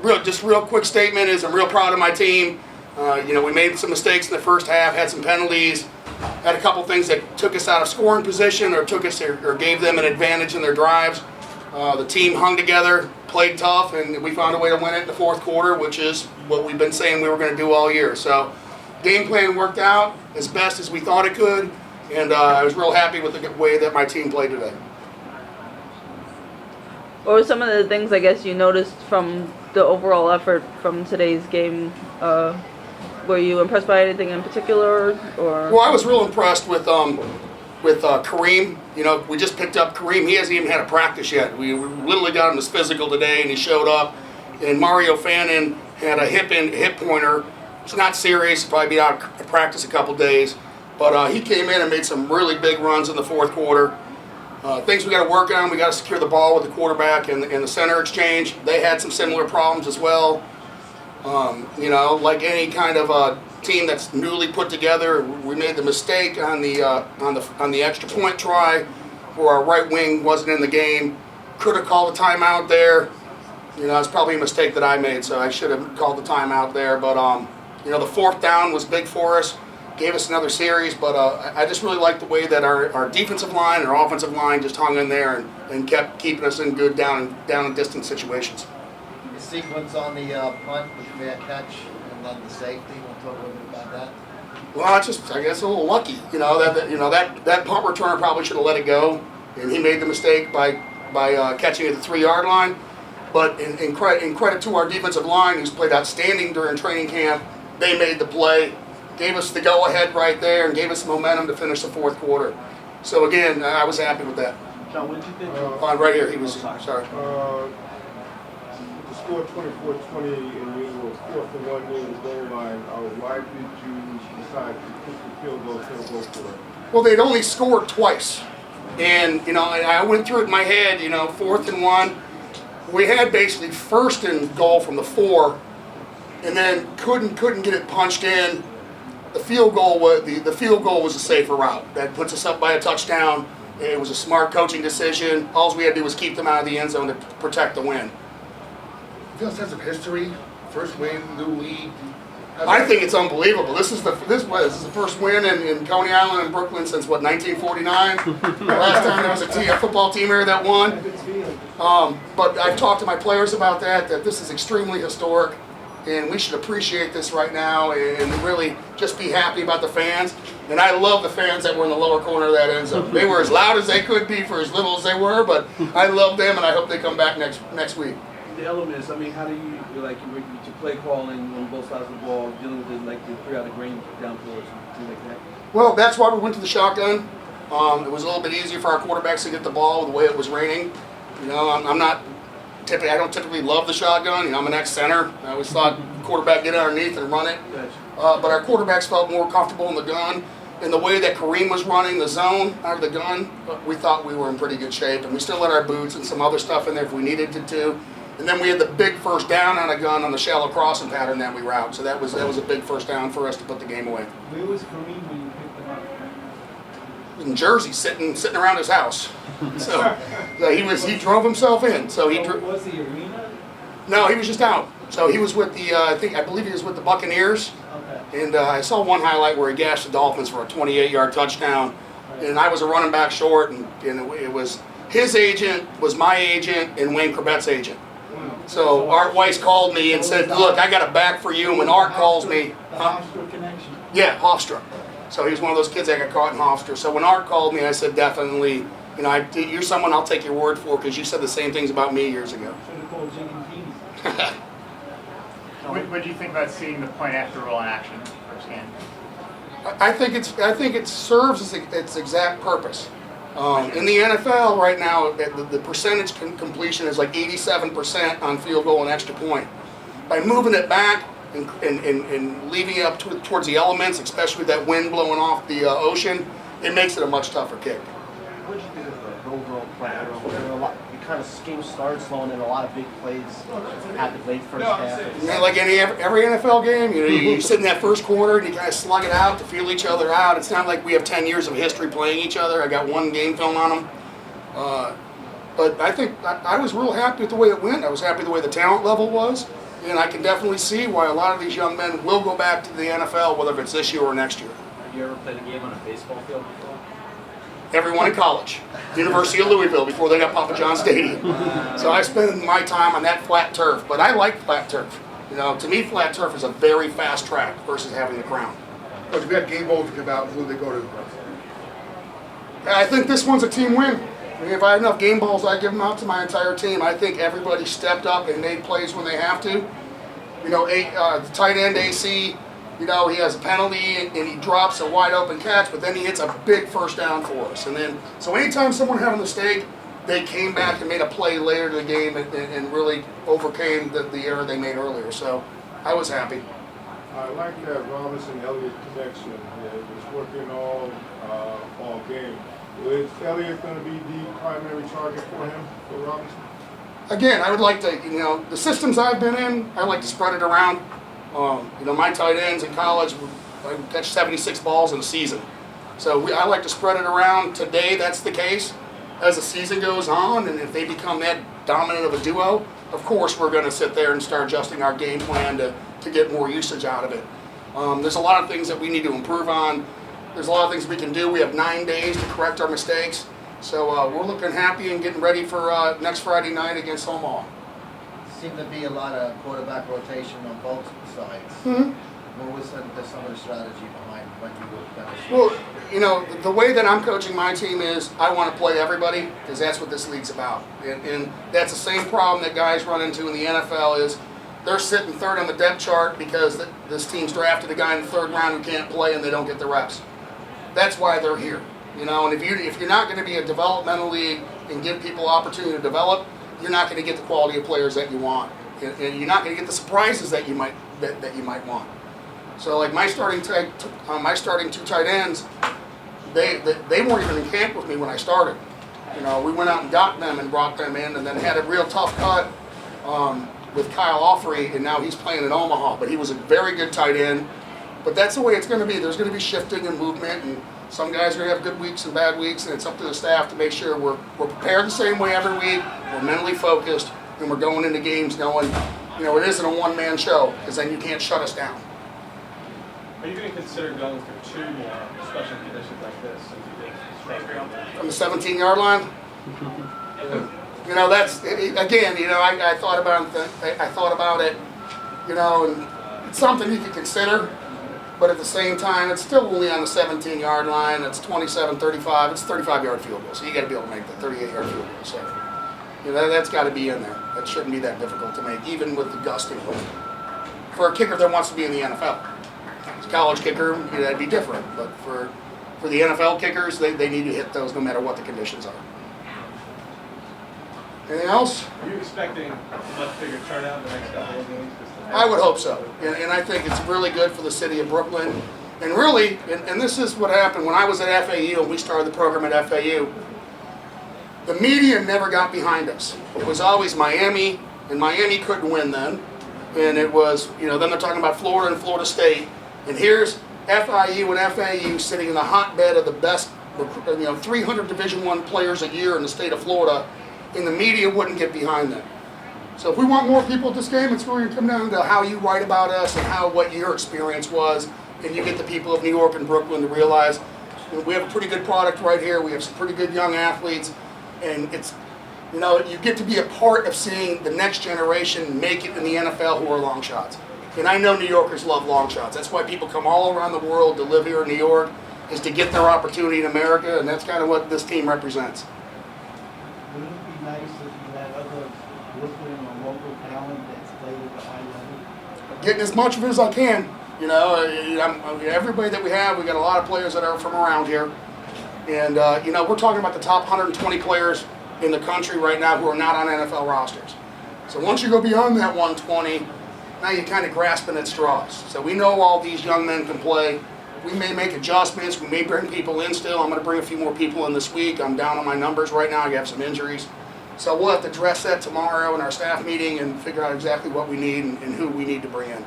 Real quick statement is I'm real proud of my team. We made some mistakes in the first half, had some penalties, had a couple things that took us out of scoring position or gave them an advantage in their drives. The team hung together, played tough, and we found a way to win it in the fourth quarter, which is what we've been saying we were going to do all year. So game plan worked out as best as we thought it could, and I was real happy with the way that my team played today. What were some of the things, I guess, you noticed from the overall effort from today's game? Were you impressed by anything in particular? Or? Well, I was real impressed with Kareem. We just picked up Kareem. He hasn't even had a practice yet. We literally got him his physical today, and he showed up. And Mario Fannin had a hip pointer. It's not serious. He'll probably be out of practice a couple days. But he came in and made some really big runs in the fourth quarter. Things we got to work on. We got to secure the ball with the quarterback and the center exchange. They had some similar problems as well. Like any kind of team that's newly put together, we made the mistake on the extra point try, where our right wing wasn't in the game. Could have called a timeout there. It's probably a mistake that I made, so I should have called the timeout there. But the fourth down was big for us. Gave us another series, but I just really liked the way that our defensive line and our offensive line just hung in there and kept keeping us in good down and distant situations. The sequence on the punt with the bad catch and then the safety. We'll talk a little bit about that. Well, it's just, I guess, a little lucky. That punt returner probably should have let it go, and he made the mistake by catching it at the 3-yard line. But in credit to our defensive line, who's played outstanding during training camp, they made the play. Gave us the go-ahead right there and gave us momentum to finish the fourth quarter. So, again, I was happy with that. John, what did you think? Right here, he was, sorry. The score 24-20 and you were 4th and 1 near the goal line. Why did you decide to push the field goal to go for it? Well, they'd only scored twice. And, I went through it in my head, 4th and 1. We had basically 1st and goal from the 4 and then couldn't get it punched in. The field goal was a safer route. That puts us up by a touchdown. It was a smart coaching decision. All we had to do was keep them out of the end zone to protect the win. Do you have a sense of history? First win, new league. I think it's unbelievable. This is the first win in Coney Island and Brooklyn since 1949. The last time there was a football team here that won. But I've talked to my players about that this is extremely historic. And we should appreciate this right now and really just be happy about the fans. And I love the fans that were in the lower corner of that end zone. They were as loud as they could be for as little as they were, but I love them and I hope they come back next week. The elements, how do you to play calling on both sides of the ball, dealing with the periodic rain downpours and things like that? Well, that's why we went to the shotgun. It was a little bit easier for our quarterbacks to get the ball the way it was raining. I don't typically love the shotgun. I'm an ex-center. I always thought quarterback get underneath and run it. But our quarterbacks felt more comfortable in the gun. And the way that Kareem was running the zone out of the gun, we thought we were in pretty good shape. And we still had our boots and some other stuff in there if we needed to. And then we had the big first down on a gun on the shallow crossing pattern that we route. So that was a big first down for us to put the game away. Where was Kareem when you picked him up? In Jersey, sitting around his house. So he drove himself in. Was the arena? No, he was just out. So he was with I believe he was with the Buccaneers. Okay. And I saw one highlight where he gashed the Dolphins for a 28-yard touchdown. Right. And I was a running back short, and it was his agent was my agent and Wayne Corbett's agent. So Art Weiss called me and said, "Look, I got a back for you." And when Art calls me, the Hofstra connection. Yeah, Hofstra. So he was one of those kids that got caught in Hofstra. So when Art called me, I said, definitely, you're someone I'll take your word for because you said the same things about me years ago. Should have called Jiggy Petey. What do you think about seeing the point after rule in action firsthand? I think it serves its exact purpose. In the NFL right now, the percentage completion is like 87% on field goal and extra point. By moving it back and leaving it up towards the elements, especially with that wind blowing off the ocean, it makes it a much tougher kick. What did you think of the overall plan? Kind of game started slow and then a lot of big plays happened late first half. Like every NFL game, you sit in that first quarter and you kind of slug it out to feel each other out. It's not like we have 10 years of history playing each other. I got one game film on them. But I think I was real happy with the way it went. I was happy with the way the talent level was. And I can definitely see why a lot of these young men will go back to the NFL, whether it's this year or next year. Have you ever played a game on a baseball field before? Everyone in college, University of Louisville, before they got Papa John Stadium. So I spend my time on that flat turf, but I like flat turf. You know, to me, flat turf is a very fast track versus having the crown. But if we have game balls to give out, who do they go to? I think this one's a team win. I mean, if I had enough game balls, I'd give them out to my entire team. I think everybody stepped up and made plays when they have to. You know, the tight end AC, you know, he has a penalty and he drops a wide open catch, but then he hits a big first down for us. And then, so anytime someone had a mistake, they came back and made a play later in the game and really overcame the error they made earlier. So I was happy. I like that Robinson-Elliott connection. It was working all game. Is Elliott going to be the primary target for him, for Robinson? Again, I would like to, you know, the systems I've been in, I like to spread it around. You know, my tight ends in college, I would catch 76 balls in a season. So I like to spread it around. Today, that's the case. As the season goes on, and if they become that dominant of a duo, of course we're going to sit there and start adjusting our game plan to get more usage out of it. There's a lot of things that we need to improve on. There's a lot of things we can do. We have 9 days to correct our mistakes. So we're looking happy and getting ready for next Friday night against Omaha. Seemed to be a lot of quarterback rotation on both sides. Mm-hmm. What was some of the strategy behind what you were going to Well, you know, the way that I'm coaching my team is I want to play everybody because that's what this league's about. And that's the same problem that guys run into in the NFL is they're sitting third on the depth chart because this team's drafted a guy in the third round who can't play and they don't get the reps. That's why they're here. You know, and if you're not going to be a developmental league and give people opportunity to develop, you're not going to get the quality of players that you want, and you're not going to get the surprises that you might want. So, like my starting two tight ends, they weren't even in camp with me when I started. You know, we went out and got them and brought them in, and then had a real tough cut with Kyle Offrey, and now he's playing in Omaha. But he was a very good tight end. But that's the way it's going to be. There's going to be shifting and movement, and some guys are going to have good weeks and bad weeks, and it's up to the staff to make sure we're prepared the same way every week, we're mentally focused, and we're going into games knowing, you know, it isn't a one-man show, because then you can't shut us down. Are you going to consider going for 2 more special conditions like this since you did From the 17-yard line? You know, that's, again, you know, I thought about it, you know, and it's something you could consider. But at the same time, it's still only on the 17-yard line. It's 27-35. It's a 35-yard field goal, so you got to be able to make the 38-yard field goal. So, you know, that's got to be in there. That shouldn't be that difficult to make, even with the gusting for a kicker that wants to be in the NFL. As a college kicker, you know, that'd be different. But for the NFL kickers, they need to hit those no matter what the conditions are. Anything else? Are you expecting a much bigger turnout in the next couple of games? I would hope so, and I think it's really good for the city of Brooklyn. And really, and this is what happened when I was at FAU and we started the program at FAU, the media never got behind us. It was always Miami, and Miami couldn't win then. And it was, you know, then they're talking about Florida and Florida State. And here's FIU and FAU sitting in the hotbed of the best, you know, 300 Division I players a year in the state of Florida, and the media wouldn't get behind them. So if we want more people at this game, it's really going to come down to how you write about us and what your experience was, and you get the people of New York and Brooklyn to realize, you know, we have a pretty good product right here. We have some pretty good young athletes, and it's, you know, you get to be a part of seeing the next generation make it in the NFL who are long shots. And I know New Yorkers love long shots. That's why people come all around the world to live here in New York, is to get their opportunity in America, and that's kind of what this team represents. Wouldn't it be nice if you had other Brooklyn or local talent that's played at the high level? Getting as much of it as I can. You know, everybody that we have, we got a lot of players that are from around here. And, you know, we're talking about the top 120 players in the country right now who are not on NFL rosters. So once you go beyond that 120, now you're kind of grasping at straws. So we know all these young men can play. We may make adjustments. We may bring people in still. I'm going to bring a few more people in this week. I'm down on my numbers right now. I have some injuries. So we'll have to address that tomorrow in our staff meeting and figure out exactly what we need and who we need to bring in.